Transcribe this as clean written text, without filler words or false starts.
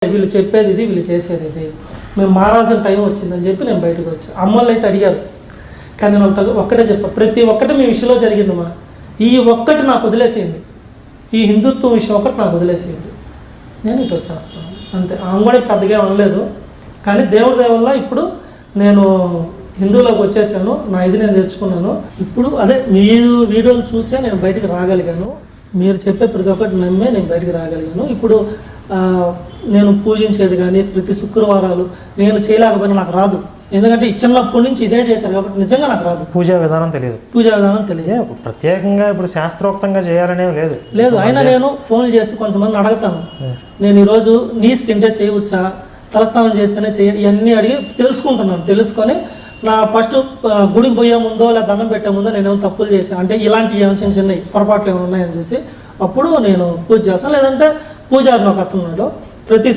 వీళ్ళు చెప్పేది ఇది, వీళ్ళు చేసేది ఇది, మేము మారాల్సిన టైం వచ్చిందని చెప్పి నేను బయటకు వచ్చాను. అమ్మోళ్ళు అయితే అడిగారు, కానీ నేను ఒక్కటే చెప్పా, ప్రతి ఒక్కటి మీ విషయంలో జరిగిందమ్మా, ఈ ఒక్కటి నాకు వదిలేసేయండి, ఈ హిందుత్వం విషయం ఒకటి నాకు వదిలేసేయండి, నేను ఇటు వచ్చేస్తాను అంతే. ఆమె కూడా పెద్దగా అనలేదు, కానీ దేవుడి దయ వల్ల ఇప్పుడు నేను హిందువులోకి వచ్చేసాను, నా ఇది నేను తెచ్చుకున్నాను. ఇప్పుడు అదే మీరు వీడియోలు చూసే నేను బయటికి రాగలిగాను, మీరు చెప్పే ప్రతి ఒక్కటి నమ్మే నేను బయటికి రాగలిగాను. ఇప్పుడు నేను పూజించేది కానీ ప్రతి శుక్రవారాలు నేను చేయలేకపోయినా నాకు రాదు, ఎందుకంటే చిన్నప్పటి నుంచి ఇదే చేశాను కాబట్టి నిజంగా నాకు రాదు. పూజా విధానం తెలియదు. ప్రత్యేకంగా ఇప్పుడు శాస్త్రోక్తంగా చేయాలనేది లేదు. అయినా నేను ఫోన్ చేసి కొంతమంది అడుగుతాను, నేను ఈరోజు నీసు తింటే చేయవచ్చా, తలస్నానం చేస్తేనే ఇవన్నీ అడిగి తెలుసుకొని నా ఫస్ట్ గుడికి పోయే ముందో లేదా దండం పెట్టే ముందో నేను తప్పులు చేశాను అంటే ఇలాంటి చిన్న చిన్న పొరపాట్లు ఏమైనా ఉన్నాయని చూసి అప్పుడు నేను పూజ చేస్తాను. లేదంటే పూజారిని ఒక అతను ఉన్నాడు, ప్రతి